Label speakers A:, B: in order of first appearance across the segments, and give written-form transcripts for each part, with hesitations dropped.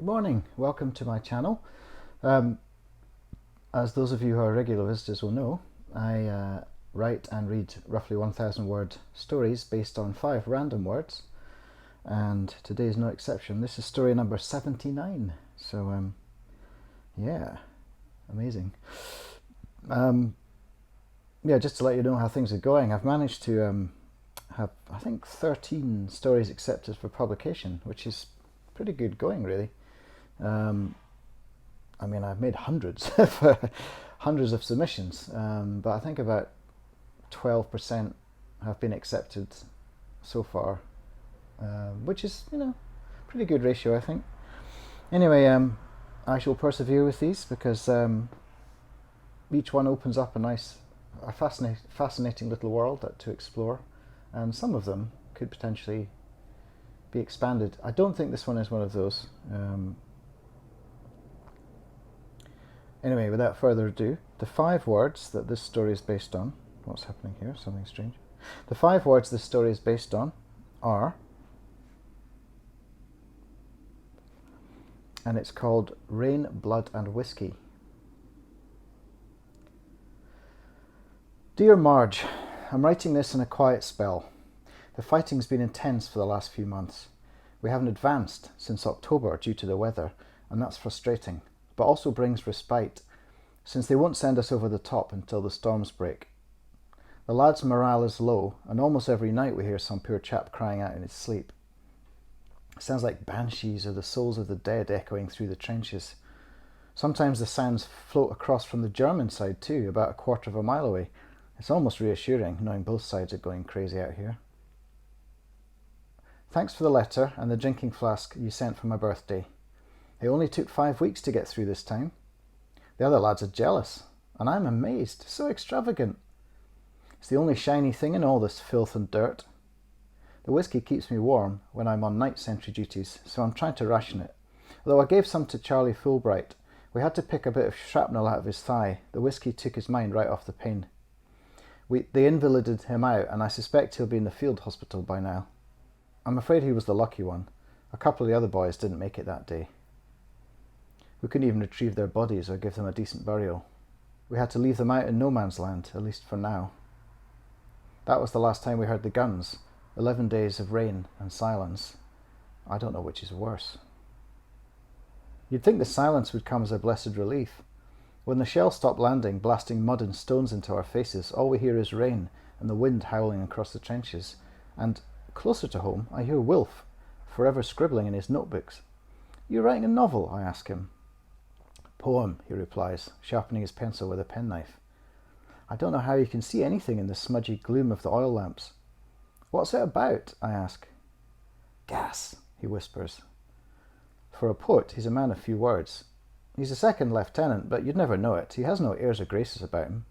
A: Good morning, welcome to my channel. As those of you who are regular visitors will know, I write and read roughly 1,000 word stories based on 5 random words, and today is no exception. This is story number 79, so yeah, amazing. Yeah, just to let you know how things are going, I've managed to have, I think, 13 stories accepted for publication, which is pretty good going, really. I mean, I've made hundreds of submissions, but I think about 12% have been accepted so far, which is, pretty good ratio, I think. Anyway, I shall persevere with these because each one opens up a fascinating little world to explore, and some of them could potentially be expanded. I don't think this one is one of those. Anyway, without further ado, the 5 words that this story is based on... What's happening here? Something strange. The 5 words this story is based on are... And it's called Rain, Blood and Whiskey. Dear Marge, I'm writing this in a quiet spell. The fighting's been intense for the last few months. We haven't advanced since October due to the weather, and that's frustrating, but also brings respite, since they won't send us over the top until the storms break. The lads' morale is low, and almost every night we hear some poor chap crying out in his sleep. It sounds like banshees or the souls of the dead echoing through the trenches. Sometimes the sounds float across from the German side too, about a quarter of a mile away. It's almost reassuring, knowing both sides are going crazy out here. Thanks for the letter and the drinking flask you sent for my birthday. It only took 5 weeks to get through this time. The other lads are jealous, and I'm amazed, so extravagant. It's the only shiny thing in all this filth and dirt. The whiskey keeps me warm when I'm on night sentry duties, so I'm trying to ration it. Although I gave some to Charlie Fulbright, we had to pick a bit of shrapnel out of his thigh. The whiskey took his mind right off the pain. They invalided him out, and I suspect he'll be in the field hospital by now. I'm afraid he was the lucky one. A couple of the other boys didn't make it that day. We couldn't even retrieve their bodies or give them a decent burial. We had to leave them out in no man's land, at least for now. That was the last time we heard the guns. 11 days of rain and silence. I don't know which is worse. You'd think the silence would come as a blessed relief. When the shells stop landing, blasting mud and stones into our faces, all we hear is rain and the wind howling across the trenches. And closer to home, I hear Wilf, forever scribbling in his notebooks. You writing a novel? I ask him. Poem, he replies, sharpening his pencil with a penknife. I don't know how you can see anything in the smudgy gloom of the oil lamps. What's it about? I ask. Gas, he whispers. For a poet, he's a man of few words. He's a second lieutenant, but you'd never know it. He has no airs or graces about him.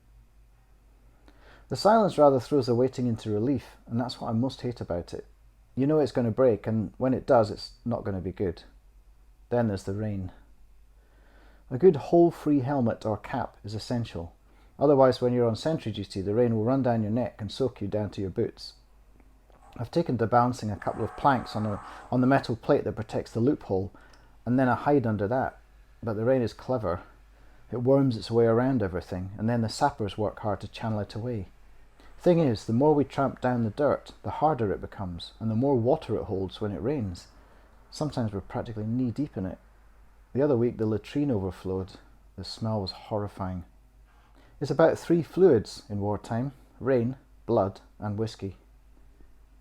A: The silence rather throws the waiting into relief, and that's what I most hate about it. You know it's going to break, and when it does, it's not going to be good. Then there's the rain. A good hole-free helmet or cap is essential. Otherwise, when you're on sentry duty, the rain will run down your neck and soak you down to your boots. I've taken to balancing a couple of planks on the metal plate that protects the loophole, and then I hide under that. But the rain is clever. It worms its way around everything, and then the sappers work hard to channel it away. Thing is, the more we tramp down the dirt, the harder it becomes, and the more water it holds when it rains. Sometimes we're practically knee-deep in it. The other week the latrine overflowed. The smell was horrifying. It's about 3 fluids in wartime: rain, blood and whiskey.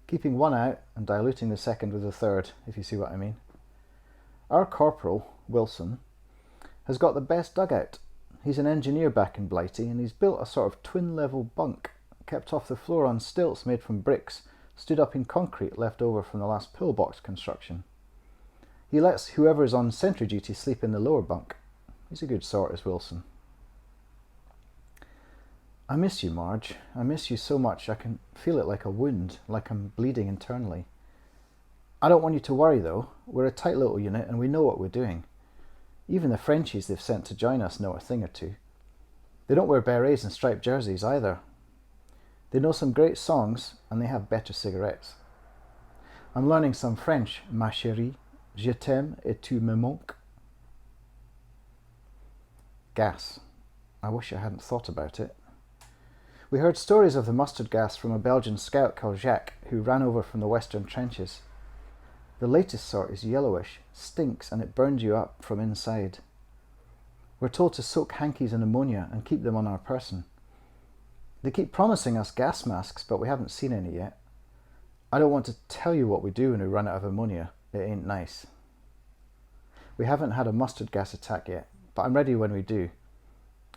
A: Keeping one out and diluting the second with the third, if you see what I mean. Our corporal, Wilson, has got the best dugout. He's an engineer back in Blighty, and he's built a sort of twin-level bunk, kept off the floor on stilts made from bricks, stood up in concrete left over from the last pillbox construction. He lets whoever's on sentry duty sleep in the lower bunk. He's a good sort, is Wilson. I miss you, Marge. I miss you so much I can feel it like a wound, like I'm bleeding internally. I don't want you to worry though. We're a tight little unit and we know what we're doing. Even the Frenchies they've sent to join us know a thing or two. They don't wear berets and striped jerseys either. They know some great songs and they have better cigarettes. I'm learning some French, ma chérie, je t'aime et tu me manques, gas. I wish I hadn't thought about it. We heard stories of the mustard gas from a Belgian scout called Jacques, who ran over from the western trenches. The latest sort is yellowish, stinks, and it burns you up from inside. We're told to soak hankies in ammonia and keep them on our person. They keep promising us gas masks, but we haven't seen any yet. I don't want to tell you what we do when we run out of ammonia. It ain't nice. We haven't had a mustard gas attack yet, but I'm ready when we do.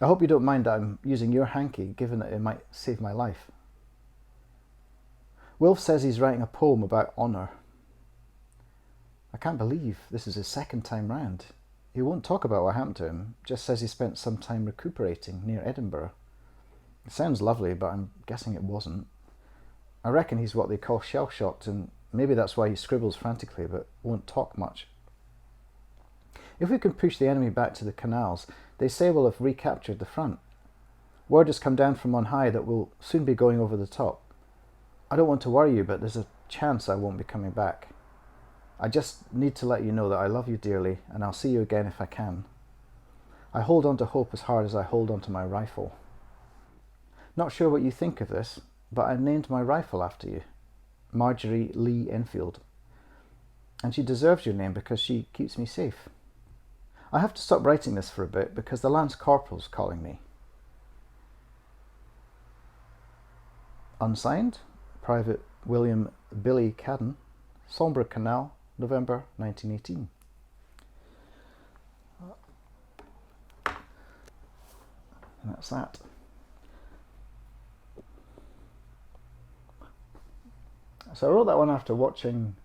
A: I hope you don't mind that I'm using your hanky, given that it might save my life. Wilf says he's writing a poem about honour. I can't believe this is his second time round. He won't talk about what happened to him, just says he spent some time recuperating near Edinburgh. It sounds lovely, but I'm guessing it wasn't. I reckon he's what they call shell-shocked, and maybe that's why he scribbles frantically but won't talk much. If we can push the enemy back to the canals, they say we'll have recaptured the front. Word has come down from on high that we'll soon be going over the top. I don't want to worry you, but there's a chance I won't be coming back. I just need to let you know that I love you dearly, and I'll see you again if I can. I hold on to hope as hard as I hold on to my rifle. Not sure what you think of this, but I've named my rifle after you, Marjorie Lee Enfield. And she deserves your name because she keeps me safe. I have to stop writing this for a bit because the Lance Corporal's calling me. Unsigned, Private William Billy Cadden, Sombre Canal, November 1918. And that's that. So I wrote that one after watching,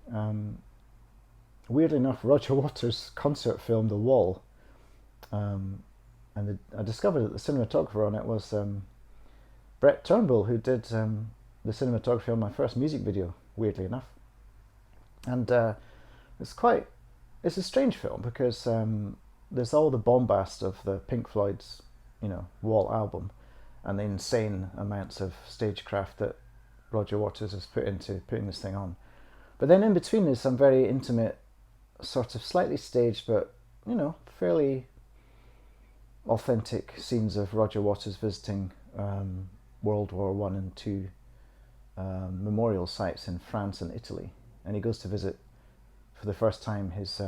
A: weirdly enough, Roger Waters' concert film The Wall. I discovered that the cinematographer on it was Brett Turnbull, who did the cinematography on my first music video, weirdly enough. And it's a strange film because there's all the bombast of the Pink Floyd's, Wall album, and the insane amounts of stagecraft that Roger Waters has put into putting this thing on. But then in between there's some very intimate, sort of slightly staged, but fairly authentic scenes of Roger Waters visiting World War I and II memorial sites in France and Italy. And he goes to visit for the first time his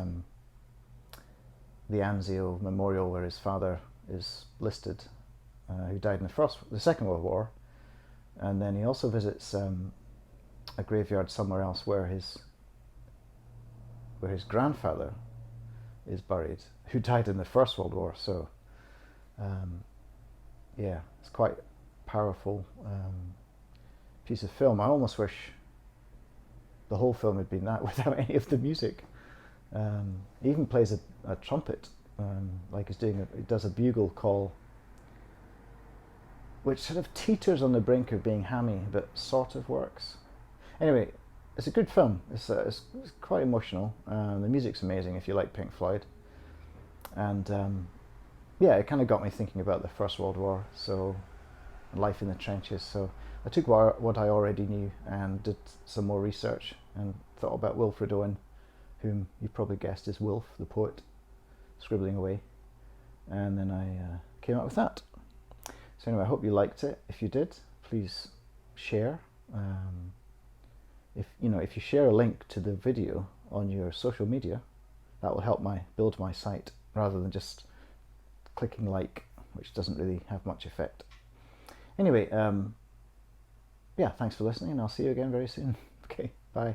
A: the Anzio Memorial, where his father is listed, who died in the Second World War. And then he also visits a graveyard somewhere else where his grandfather is buried, who died in the First World War. So it's quite a powerful piece of film. I almost wish the whole film had been that without any of the music. He even plays a trumpet, like he does a bugle call, which sort of teeters on the brink of being hammy, but sort of works. Anyway, it's a good film. It's quite emotional. The music's amazing if you like Pink Floyd. And it kind of got me thinking about the First World War, so life in the trenches. So I took what I already knew and did some more research and thought about Wilfred Owen, whom you probably guessed is Wilf, the poet, scribbling away. And then I came up with that. So anyway, I hope you liked it. If you did, please share. If you share a link to the video on your social media, that will help build my site rather than just clicking like, which doesn't really have much effect. Anyway, thanks for listening, and I'll see you again very soon. Okay, bye.